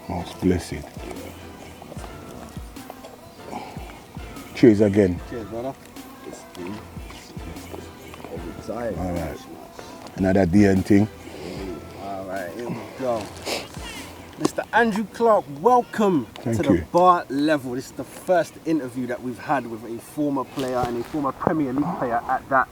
Most blessed. Cheers again. Cheers, brother. Excited. All right. Another day and thing. All right, here we go. Mr. Andrew Clarke, welcome Thank to you. the bar level. This is the first interview that we've had with a former player and a former Premier League player at that.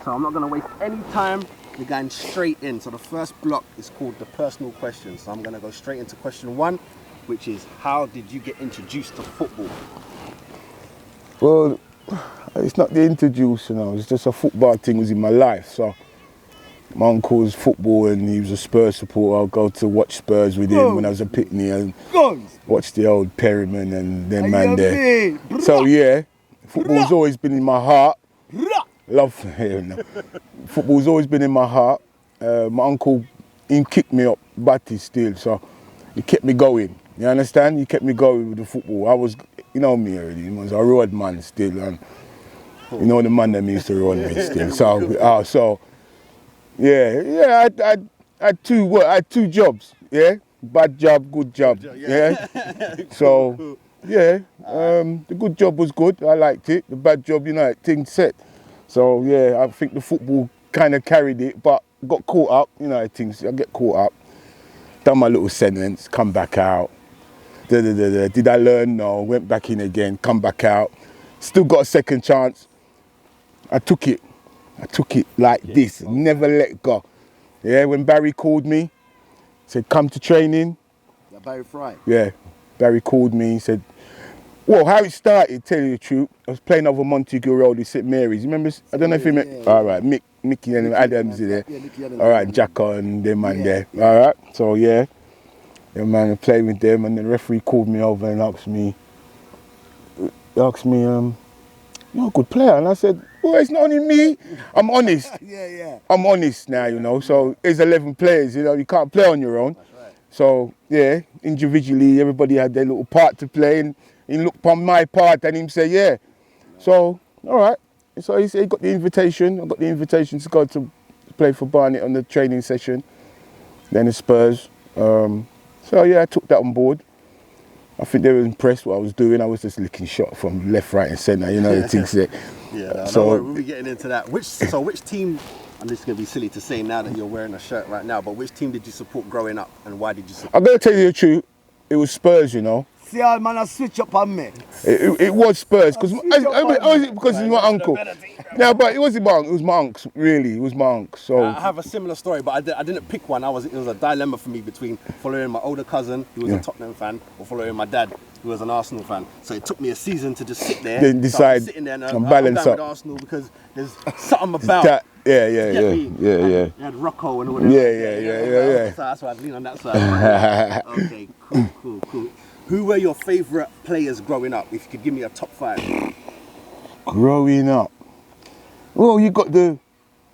So I'm not going to waste any time. We're going straight in. So the first block is called the personal questions. So I'm going to go straight into question 1, which is, how did you get introduced to football? Well, it's not the introduce, you know, it's just a football thing was in my life. So my uncle was football and he was a Spurs supporter. I'll go to watch Spurs with him when I was a pitney and watch the old Perryman and them man there. So yeah, football's always been in my heart. Love him. Football's always been in my heart. My uncle, he kicked me up batty still, so he kept me going. You understand? He kept me going with the football. I was, you know me already, I was a road man still, and you know the man that me used to run with still. So yeah, I had two jobs, yeah? Bad job, good job, yeah? So, yeah, the good job was good, I liked it. The bad job, you know, things set. So, yeah, I think the football kind of carried it, but got caught up, you know, things, I get caught up. Done my little sentence, come back out. Did I learn? No, went back in again, come back out. Still got a second chance. I took it like this, never let go. Yeah, when Barry called me, said, come to training. Barry Fry? Yeah, Barry called me, he said, well, how it started, tell you the truth, I was playing over Montague Road with St Mary's. You remember, I don't know if you remember, all right, Mickey and Adams there. Yeah, Mickey Adams. All right, Jacko and them man there. All right, so yeah, man, I played with them and the referee called me over and asked me, you're a good player. And I said, well, it's not only me, I'm honest. I'm honest now, you know, so there's 11 players, you know, you can't play on your own. That's right. So, yeah, individually, everybody had their little part to play, and he looked upon my part and he said, yeah. So, all right. So he said he got the invitation. I got the invitation to go to play for Barnet on the training session, then the Spurs. So, yeah, I took that on board. I think they were impressed what I was doing. I was just licking shot from left, right and centre, you know, the things that. Yeah, so we'll be getting into that. Which team, and this is going to be silly to say now that you're wearing a shirt right now, but which team did you support growing up and why did you support? I'm going to tell you the truth, it was Spurs, you know. See how man I switch up on me. It was Spurs, because he's my uncle. No, but it wasn't my uncle, it was my uncle, really, it was my uncle. So I have a similar story, but I didn't pick one. It was a dilemma for me between following my older cousin, who was a Tottenham fan, or following my dad, who was an Arsenal fan. So it took me a season to just sit there, then decide so sitting there and balance I'm down up. with Arsenal because there's something about that, yeah. You had Rocco and all that. Yeah. So that's why I'd lean on that side. Okay, cool. Who were your favourite players growing up? If you could give me a top 5. Growing up, well, you got the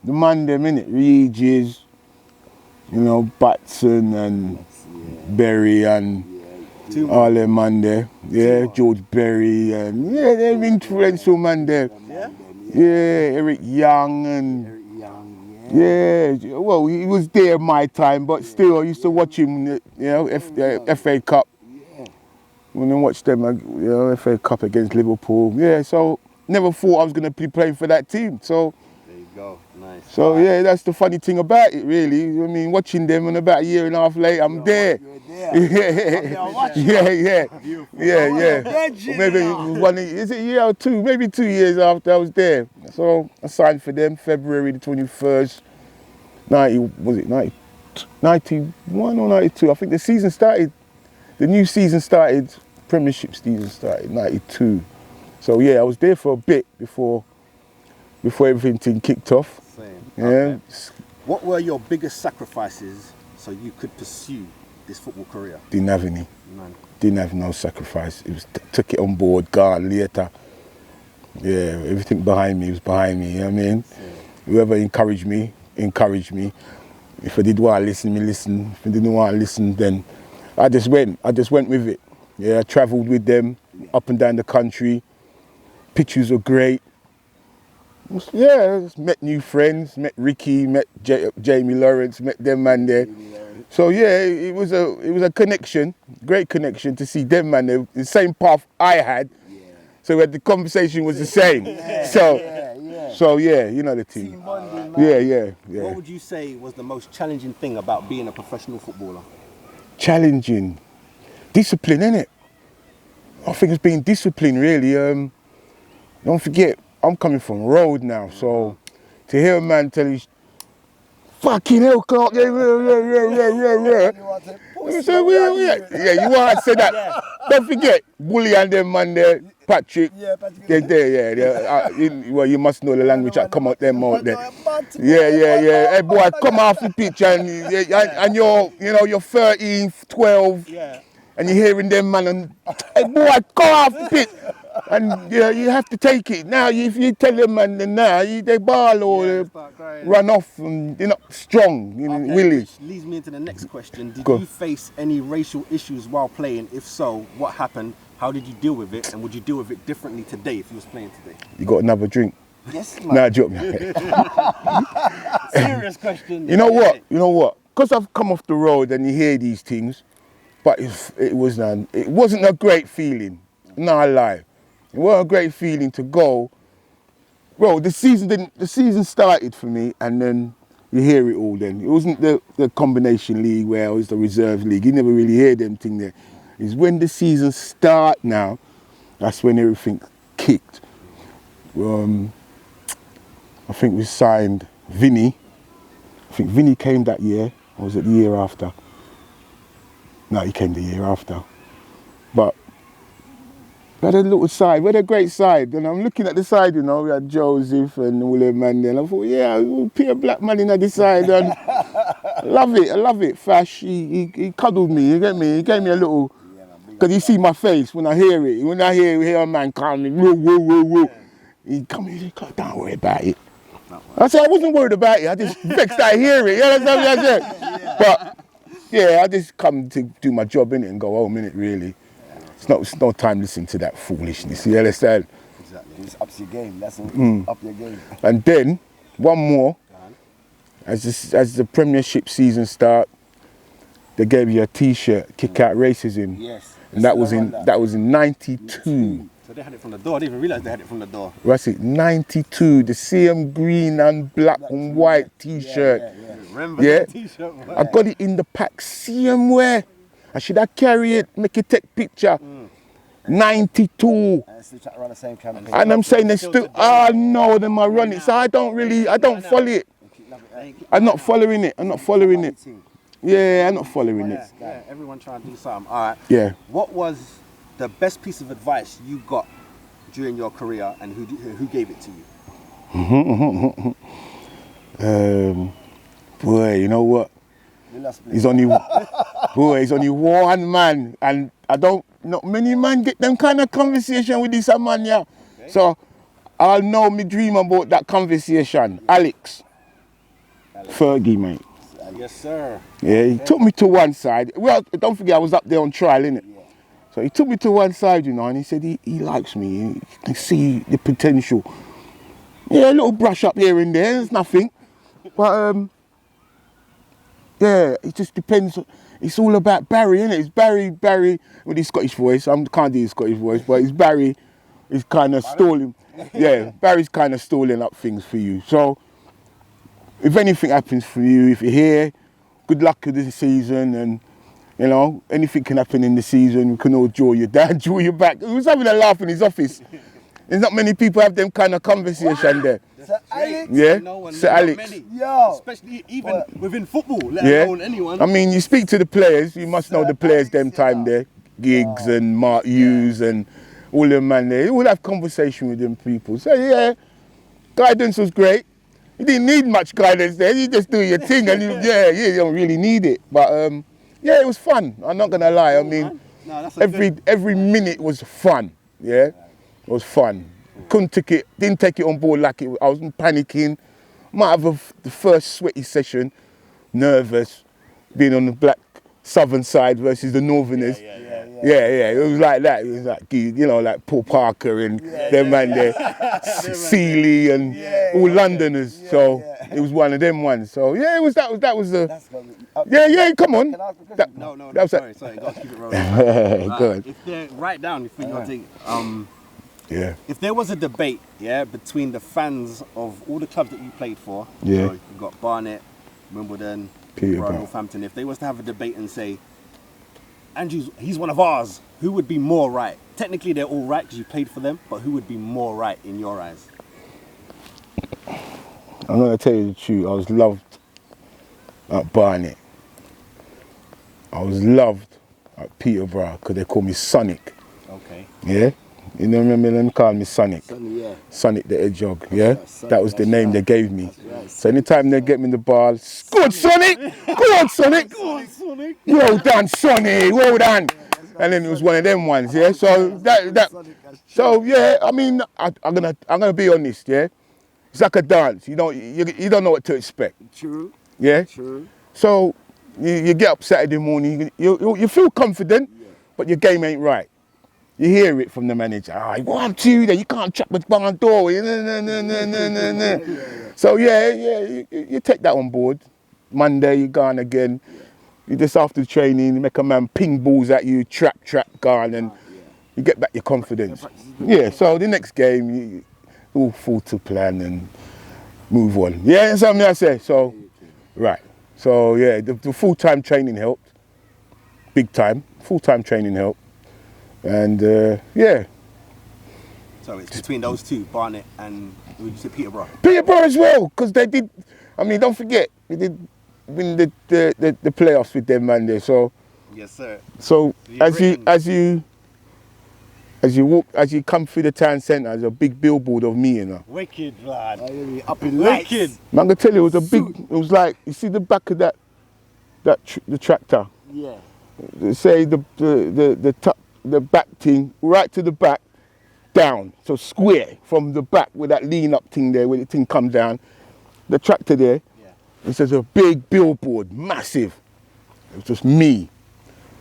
man them innit, Regis, you know, Batson and Berry and all them man there. Yeah, George Berry and they're influential man there. Yeah, Eric Young and well, he was there my time, but still I used to watch him, you know, FA Cup. When I watched them, you know, FA Cup against Liverpool. Yeah, so never thought I was going to be playing for that team. So there you go, nice. So yeah, that's the funny thing about it, really. I mean, watching them, and about a year and a half later, I'm there. Yeah. Maybe is it a year or two? Maybe 2 years after I was there. So I signed for them February the 21st, 91 or 92? I think the season started. The new season started. Premiership season started 92. So yeah, I was there for a bit before everything kicked off. Same. Yeah. Okay. What were your biggest sacrifices so you could pursue this football career? Didn't have any. None. Didn't have no sacrifice. It was took it on board, gone later. Yeah, everything behind me was behind me, you know what I mean? Yeah. Whoever encouraged me. If I did want to listen, me listen. If I didn't want to listen, then I just went with it. Yeah, I travelled with them up and down the country. Pictures were great. Yeah, met new friends, met Ricky, met Jamie Lawrence, met them man there. So yeah, it was a connection, great connection to see them, man. The same path I had. Yeah. So the conversation was the same. So yeah, you know the team. Team bonding, man. Yeah. What would you say was the most challenging thing about being a professional footballer? Challenging, discipline, innit? I think it's being disciplined, really. Don't forget, I'm coming from road now, so to hear a man tell you, fucking hell, Clarke, yeah. You want to say that. Don't forget, Bully and them man there, Patrick. Yeah, Patrick. They're there, yeah. Well, you must know the language that come out them out there. Yeah. Hey, boy, come off the pitch and you're 13, 12, and you're hearing them man and, hey, boy, come off the pitch. And you have to take it. Now, if you tell them man, then now they ball or they run off and they're not strong, willy. Which leads me into the next question. Did you face any racial issues while playing? If so, what happened? How did you deal with it? And would you deal with it differently today if you was playing today? You got another drink? Yes, man. Nah, joke me. Serious question. You know what? Because I've come off the road and you hear these things, but it wasn't a great feeling. No, I lie. It wasn't a great feeling to go. Well, the season started for me, and then you hear it all. Then it wasn't the combination league where it was the reserve league. You never really hear them thing there. It's when the season start now. That's when everything kicked. I think we signed Vinny. I think Vinny came that year, or was it the year after? No, he came the year after. But we had a little side, we had a great side, and I'm looking at the side, we had Joseph and all them man there, and I thought, yeah, we'll put a black man in at the side, and I love it. Fash, he cuddled me, you get me? He gave me a little, because you see my face when I hear it, when I hear a man coming, whoa, he come in, he said, don't worry about it. I said, I wasn't worried about it, I just vexed I hear it, that's what I said. But, yeah, I just come to do my job, innit, and go home, innit, really. It's no time listening to that foolishness, you understand? Exactly. It's up your game. That's up your game. And then, one more, as the Premiership season start, they gave you a T-shirt, Kick Out Racism. Yes. And that was in 92. So they had it from the door. I didn't even realise they had it from the door. That's it, 92, the CM green and black and white T-shirt. Yeah. Remember that T-shirt? I got it in the pack, CM wear. I should have carried it, make it take picture. 92. And still trying to run the same campaign. And I'm saying they still, no, them are running. So I don't follow it. I'm not following it. Yeah, I'm not following it. Yeah, everyone trying to do something. All right. Yeah. What was the best piece of advice you got during your career, and who gave it to you? Boy, you know what? He's only one man, and not many man get them kind of conversation with this man, yeah. Okay. So I'll know me dream about that conversation. Alex. Fergie, mate. Yes, sir. Yeah, he took me to one side. Well, don't forget I was up there on trial, innit? Yeah. So he took me to one side, and he said he likes me. He can see the potential. Yeah, a little brush up here and there, there's nothing. But yeah, it just depends. It's all about Barry, innit? It's Barry with his Scottish voice. I can't do his Scottish voice, but it's Barry is kind of stalling. Yeah, Barry's kind of stalling up things for you. So if anything happens for you, if you're here, good luck with this season, and anything can happen in the season. We can all draw you down, draw you back. He was having a laugh in his office. There's not many people have them kind of conversation there. Sir Alex? Yeah, Sir Alex. Yo. Especially even within football, let alone anyone. I mean, you speak to the players, you must know the players them time there. Giggs and Mark Hughes and all them man there. You will have conversation with them people. So yeah, guidance was great. You didn't need much guidance there. You just do your thing, and you don't really need it. But yeah, it was fun. I'm not gonna lie. I mean, every minute was fun. Yeah, it was fun. Didn't take it on board like it was. I was panicking. Might have the first sweaty session, nervous, being on the black southern side versus the northerners. Yeah, it was like that. It was like, you know, like Paul Parker and them man there, Seeley and all Londoners. So it was one of them ones. So yeah, it was that was the. That's gonna be, Yeah, come on. Can I ask a question? No, That was sorry, you got to keep it rolling. Good. If they're right down, if you think, Yeah. if there was a debate, between the fans of all the clubs that you played for, Yeah. so you've got Barnet, Wimbledon, Peterborough. Northampton, if they was to have a debate and say, Andrew's, he's one of ours, who would be more right? Technically, they're all right because you played for them, but who would be more right in your eyes? I'm gonna tell you the truth. I was loved at Barnet. I was loved at Peterborough because they call me Sonic. Okay. Yeah. You know, remember them call me Sonic. Sonny, yeah. Sonic the Hedgehog, yeah? Sonic, That was the that's name right. they gave me. right. So anytime they get me the ball, good Sonic! Go on, Sonic! Well done, Sonny! Well done! And then it was one of them ones, yeah? So so yeah, I mean, I'm gonna be honest, yeah? It's like a dance. You don't know what to expect. True. Yeah? True. So you get up Saturday morning, you feel confident, but your game ain't right. You hear it from the manager. I want you there. You can't trap the barn door. So you take that on board. Monday you gone again. You just after training, you make a man ping balls at you, trap gone, and you get back your confidence. Yeah. So the next game, you all fall to plan and move on. Yeah, that's something I say. So right. So yeah, the full-time training helped. Big time. Full-time training helped. And yeah. So it's between those two, Barnet and would you say Peterborough? Peterborough as well, because they did. I mean, don't forget, we did win the playoffs with them man there. So Yes, sir. so You've as you come through the town centre, there's a big billboard of me, you know. Wicked, lad. Up in lights. Wicked. Man, I can tell you, it was a big. It was like, you see the back of the tractor. Yeah. Say the back thing right to the back, down. So square from the back with that lean up thing there, where the thing comes down. The tractor there. Yeah. It says a big billboard, massive. It was just me.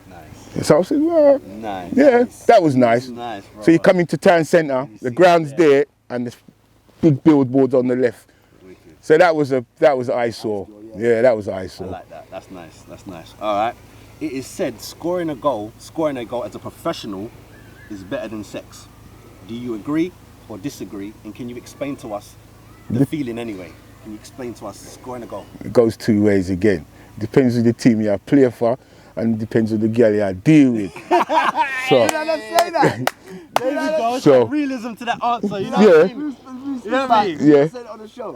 Nice. So I said, well, Nice. yeah, that was nice. Nice, bro. So you come into town centre, the ground's there, and there's big billboards on the left. Wicked. So that was eyesore. Yeah, that was I eyesore. like that. That's nice. That's nice. All right. It is said scoring a goal as a professional is better than sex. Do you agree or disagree? And can you explain to us the feeling anyway? Can you explain to us scoring a goal? It goes two ways again. Depends on the team you play for, and it depends on the girl you deal with. So Did I not say that? There you go. So- Realism to that answer. You know Yeah. what I mean? You know what I mean? Yeah. I said it on the show.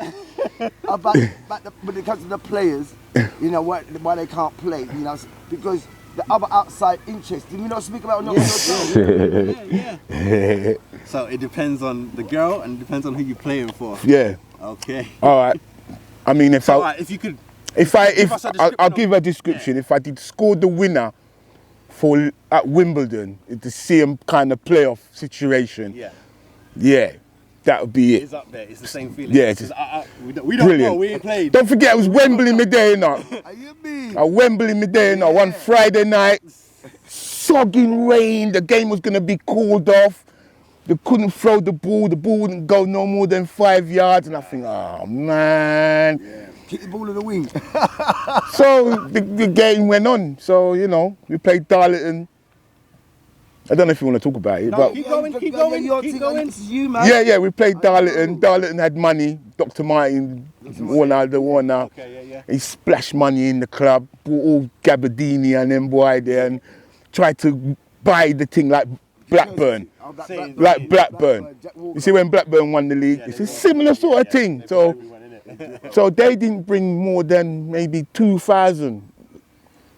When it comes to the players, you know, why they can't play, you know, because the other outside interest. Did we not speak about it on the show? Yeah. So it depends on the girl and it depends on who you're playing for. yeah. Okay. All right. I mean, if All right. If you could. I'll give a description. If I did score the winner at Wimbledon, it's the same kind of playoff situation. Yeah, that would be it. It's up there. It's the same feeling. Yeah, it's Because we don't brilliant. know. We ain't played. Don't forget, it was Wembley midday, you know. Are you mean? At Wembley midday, you know, one Friday night, sogging rain. The game was gonna be called off. They couldn't throw the ball. The ball wouldn't go no more than 5 yards, and I think, oh man. Yeah. Kick the ball in the wing. So the game went on. So you know, we played Darlington. I don't know if you want to talk about it, but Keep going. This is you, man. yeah, we played Darlington. Darlington had money. Dr. Martin, the owner. Okay, yeah. He splashed money in the club, bought all Gabardini and them boy there, and tried to buy the thing like Blackburn. Like Blackburn. You see, when Blackburn won the league, it's a similar sort of thing. So they didn't bring more than maybe 2,000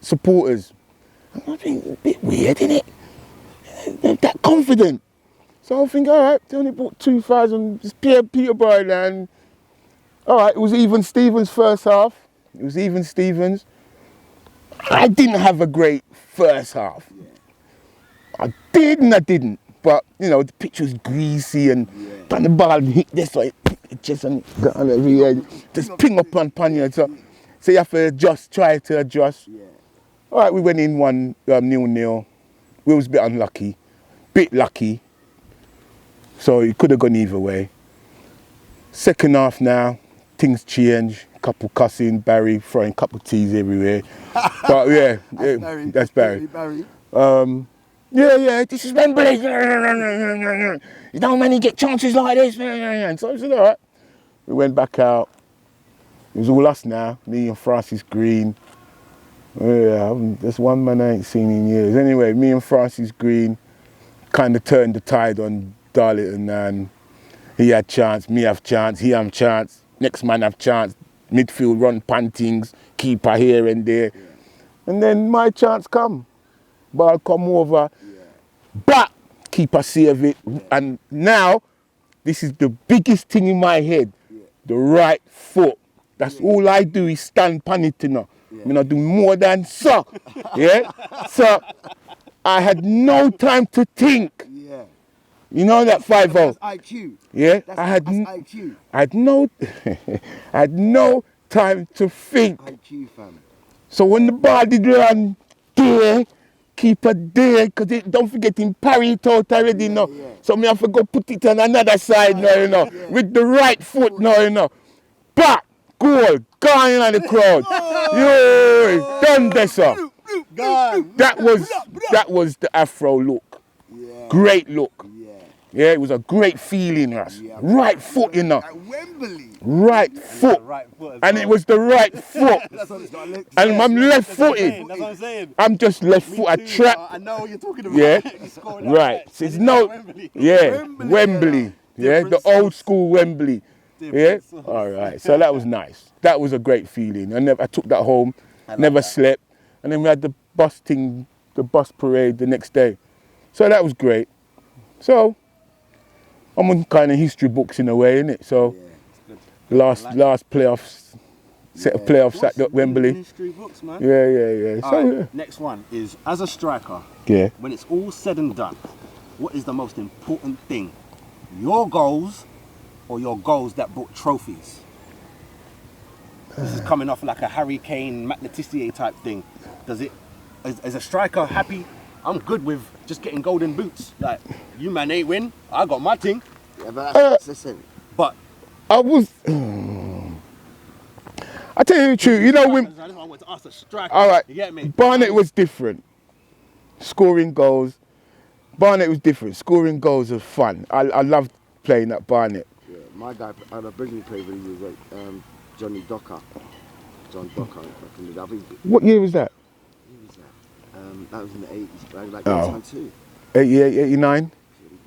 supporters. I think a bit weird, isn't it? They're that confident. So I think, all right, they only bought 2,000. It's Peterborough, and all right, it was even Stevens first half. It was even Stevens. I didn't have a great first half. I did and I didn't. But, you know, the pitch was greasy and the ball and hit this way, just and just ping up on you. So you have to try to adjust. All right, we went in 1-0. we was a bit unlucky, bit lucky. So it could have gone either way. Second half now, things change. Couple cussing, Barry throwing couple teas everywhere. But yeah, that's Barry. Yeah, this is Wembley. You don't many get chances like this. So I said, all right. We went back out. It was all us now, me and Francis Green. Yeah, there's one man I ain't seen in years. Anyway, me and Francis Green kind of turned the tide on Darlington, and he had chance, me have chance, he have chance, next man have chance, midfield run pantings, keeper here and there. Yeah. And then my chance come. Ball come over, but keeper save it. Yeah. And now, this is the biggest thing in my head, the right foot. That's all I do is stand pan it now. I mean, I do more than so. Yeah? So, I had no time to think. Yeah. You know that 5-0? That's IQ. Yeah? That's IQ. I had no time to think. IQ, fam. So when the ball did run there, keeper there, because don't forget him parry it out already, no. Yeah. So me have to go put it on another side now, you know, with the right foot now, you know. But goal, gone on the crowd. Yo, done this up. That was the Afro look. Yeah. Great look. Yeah, it was a great feeling, Russ. Yeah, right foot, you know. At Wembley. Right foot. Right foot and it was the right foot. That's what it's got. And I'm left footed. That's what I'm saying. I'm just left foot. I trap. I know what you're talking about. Yeah. Right. So it's no. Wembley. Yeah. Wembley. Yeah. The old school Wembley. Yeah. All right. So that was nice. That was a great feeling. I took that home. Never slept. And then we had the bus parade the next day. So that was great. So I'm on kind of history books in a way, innit? So last playoffs, set of playoffs at Wembley. History books, man. Yeah. So next one is, as a striker, when it's all said and done, what is the most important thing? Your goals or your goals that brought trophies? This is coming off like a Harry Kane, Matt Letitia type thing. Is a striker happy? I'm good with just getting golden boots. Like, you man ain't win, I got my thing. Yeah, but listen. But I was. I tell you the truth, you know when. I want to ask a striker. All right. You get me? Barnet was different. Scoring goals. Barnet was different. Scoring goals was fun. I loved playing at Barnet. Yeah, my guy, I originally played when he was like Johnny Docker. John Docker. What year was that? That was in the 80s, like 81 too. 88, 89?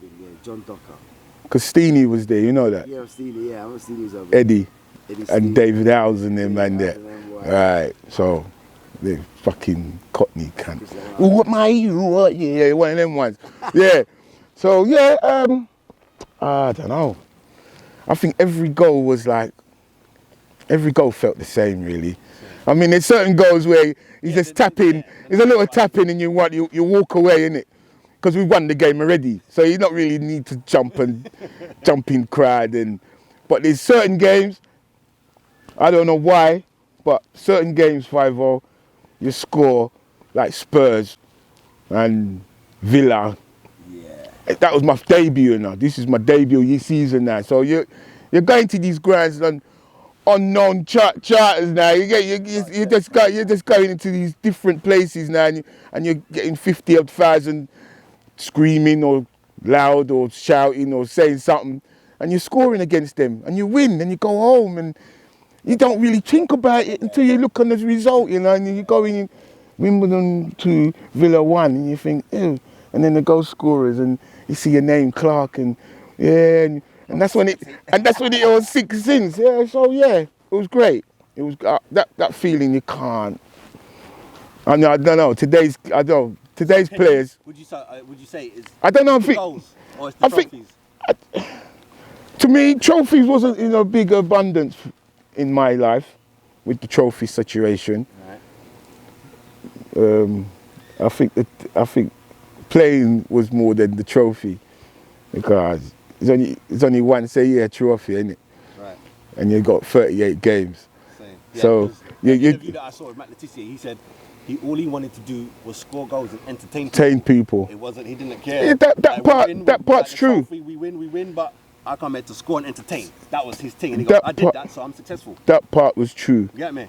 Yeah, John Docker. Because Steenie was there, you know that? Yeah, Steenie, I remember Steenie was over Eddie and Steve. David Howes and them man there. Right, so they fucking Cockney cunt. What my you? What? Yeah, one of them ones. Yeah. So yeah, I don't know. I think every goal felt the same really. I mean, there's certain goals where you just tap in, there's a little tap in and you walk away, innit? Because we won the game already. So you don't really need to jump in crowd. But there's certain games, I don't know why, but certain games 5-0, you score like Spurs and Villa. Yeah. That was my debut now. This is my debut season now. So you're going to these grounds and unknown charters now. You're just going into these different places now, and you're getting 50,000 screaming or loud or shouting or saying something, and you're scoring against them, and you win, and you go home, and you don't really think about it until you look on the result, you know, and you go in Wimbledon to Villa 1, and you think, ew, and then the goal scorers, and you see your name, Clarke, and yeah. And that's when it all sinks in. Yeah, so yeah, it was great. It was that feeling you can't. I don't know. Today's players. Would you say is? I don't know. Goals or it's the trophies? To me, trophies wasn't in a big abundance in my life with the trophy situation. Right. I think playing was more than the trophy, because it's only once a year trophy, isn't it? Right. And you got 38 games. Same. Yeah, so the interview that I saw with Matt Letitia, he said all he wanted to do was score goals and entertain people. It wasn't, he didn't care. Yeah, that part's true. Trophy, we win, but I come here to score and entertain. That was his thing. And he goes, I did that, so I'm successful. That part was true. You get me?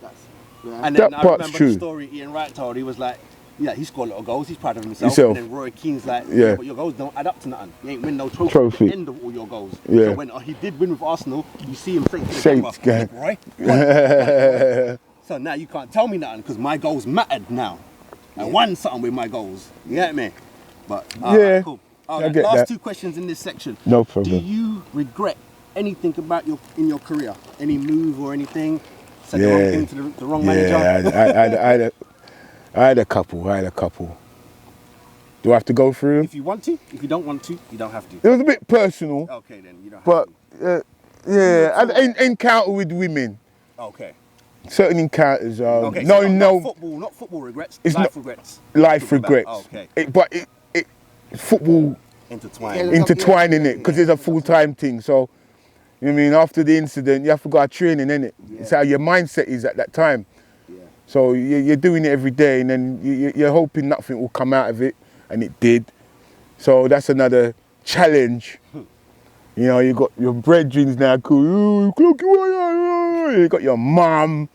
Yeah. And then That I part's remember true. the story Ian Wright told. He was like, yeah, he scored a lot of goals. He's proud of himself. And then Roy Keane's like, Yeah. but your goals don't add up to nothing. You ain't win no trophy. At the end of all your goals. Yeah. So when he did win with Arsenal, you see him say to the Saints camera, gang. Roy, go on. So now you can't tell me nothing because my goals mattered now. I won something with my goals. You get me? But Yeah, cool. I get last that. 2 questions in this section. No problem. Do you regret anything about in your career? Any move or anything? Said the wrong thing to the wrong manager? Yeah, I had a couple. Do I have to go through them? If you want to. If you don't want to, you don't have to. It was a bit personal. Okay, then you don't have But to. yeah, I had an encounter with women. Okay. Certain encounters. Okay. No, So no. not football regrets. It's Life not- regrets. Life Talking about- regrets. okay. But football Intertwined. intertwining it because it's a full-time thing. So, you know what I mean, after the incident, you have to go out training, innit? Yeah. It's how your mindset is at that time. Yeah. So you're doing it every day, and then you're hoping nothing will come out of it, and it did. So that's another challenge. You know, you got your brethrens now, cool. You got your mum.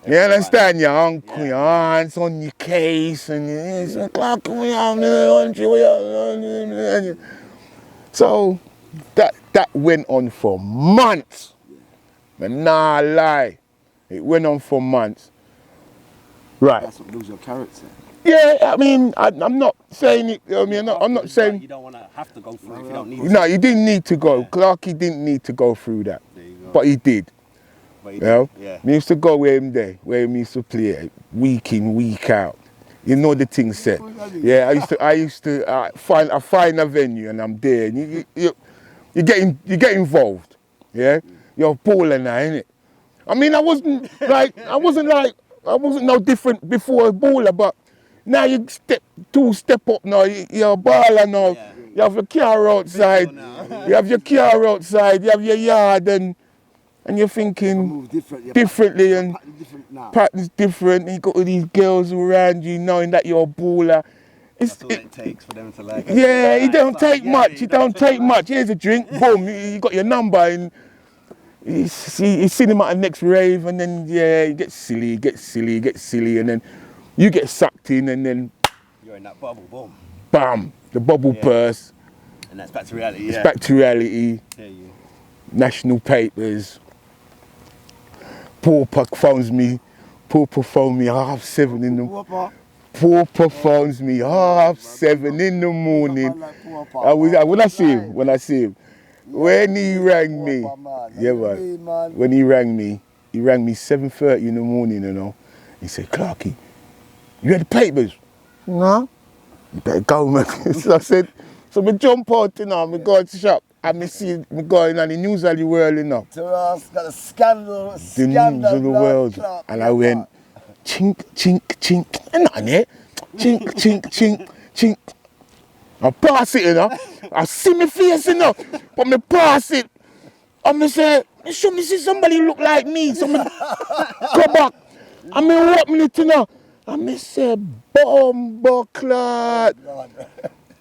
You understand? Your uncle, your aunts on your case, and it's like, Clarke, so that went on for months. And nah lie, it went on for months. Right. That's what builds your character. Yeah, I mean, I'm not saying it. I mean, I'm not saying. You don't want to have to go through it if you don't need to. No, he didn't need to go. Clarke didn't need to go through that, There you go. but he did. But You know, yeah. me used to go where him there, where he used to play week in, week out. You know the thing said. Yeah, I used to find a venue and I'm there. And you get involved. Yeah, you're a baller now, innit? I mean, I wasn't no different before a baller, but now you step up now. You're a baller now. Yeah. You have your car outside. You have your car outside. You have your yard and you're thinking Move different, differently and pattern different now. patterns different. You got all these girls around you knowing that you're a baller. That's all it takes for them to like. Yeah, it don't take much. Yeah, It don't take much. Here's a drink. Boom, you got your number and you see them at the next rave and then you get silly, and then you get sucked in and then You're in that bubble, boom. bam, the bubble bursts. And that's back to reality. It's back to reality. Yeah, you. National papers. Pauper phones me 7:30 in the Whopper. Pauper phones me 7:30 in the morning. When I see him, when he rang me, yeah man, when he rang me 7:30 in the morning, you know. He said, Clarke, you had the papers? No. You better go, man. So I said, so we jump out, you know, we go to the shop. And me going on the news of the world, you know. To us, got a scandal. The news of the world. And I went, chink, chink, chink. And nothing there. Chink, chink, chink, chink. I pass it, you know. I see my face, you know. But me pass it. And me say, show me see somebody look like me. So me go back. And me walk me to know. And me say, bumbo clot.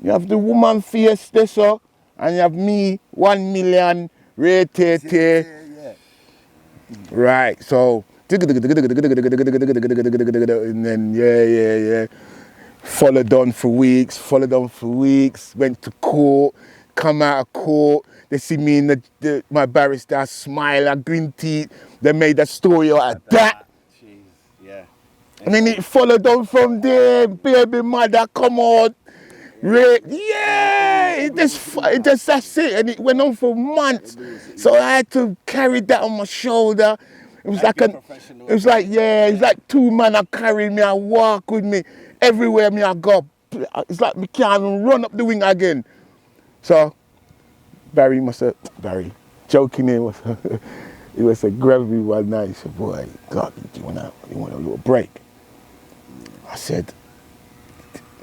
You have the woman face there, so. And you have me, 1 million, rated. Right, so, and then, yeah. Followed on for weeks, went to court, come out of court, they see me in my barrister, smile, and green teeth, they made a story out of that. Jeez, yeah. And then it followed on from there, baby mother come out. Yeah, it just that's it, and it went on for months. So I had to carry that on my shoulder. It was like 2 men are carrying me and walk with me everywhere me I go. It's like me can't even run up the wing again. So Barry, joking here he was a grab me one night. He said, boy, God, you want a little break? I said,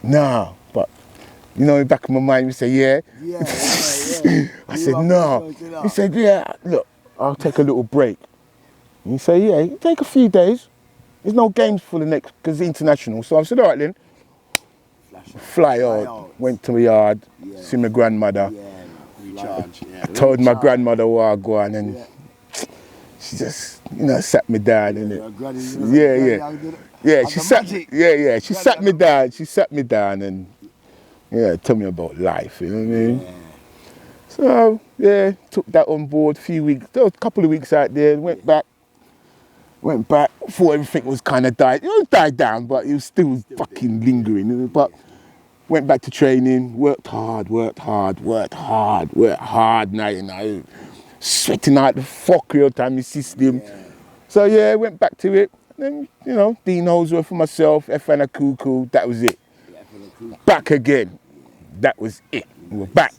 nah, but you know, in the back of my mind, we say, yeah. I said, no. He said, yeah, look, I'll take a little break. And he said, yeah, you take a few days. there's no games for the next, because it's international. So I said, all right then, fly out. Went to my yard, see my grandmother. Recharge. I told my grandmother where I go on, and she just, you know, sat me down, innit? Yeah, she sat me down. She sat me down and told me about life. You know what I mean? Yeah. So took that on board. There was a couple of weeks out there. Went back. Thought everything was kind of died. It died down, but it was still fucking lingering. But went back to training. Worked hard. Now, you know, sweating out the fuck real time in system. Yeah. So went back to it. Then, you know, Dean Holsworth for myself, FN a Cuckoo, that was it. Back again. That was it. We were back.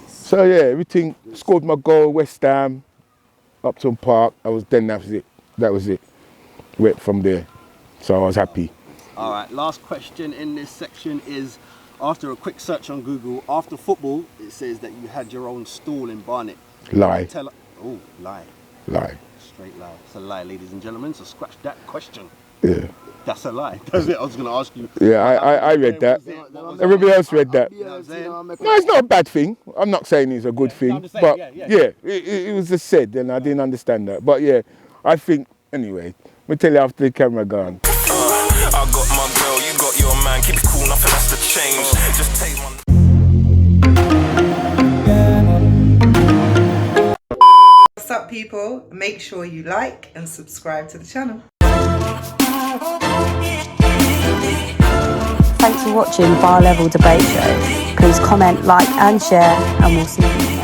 So everything, scored my goal, West Ham, Upton Park. That was it. That was it. Went from there. So I was happy. All right, last question in this section is, after a quick search on Google, after football, it says that you had your own stall in Barnet. Lie. Lie. Lie. Straight lie. It's a lie, ladies and gentlemen, so scratch that question. Yeah. That's a lie. That's it. I was going to ask you. Yeah, I read that. Everybody else read that. No, it's not a bad thing. I'm not saying it's a good thing. But it was just said, and I didn't understand that. But I think, anyway, we'll tell you after the camera gone. I got my girl, you got your man. Keep it cool, nothing has to change. Just take one. What's up, people? Make sure you like and subscribe to the channel. Thanks for watching Bar Level Debate Show. Please comment, like and share, and we'll see you.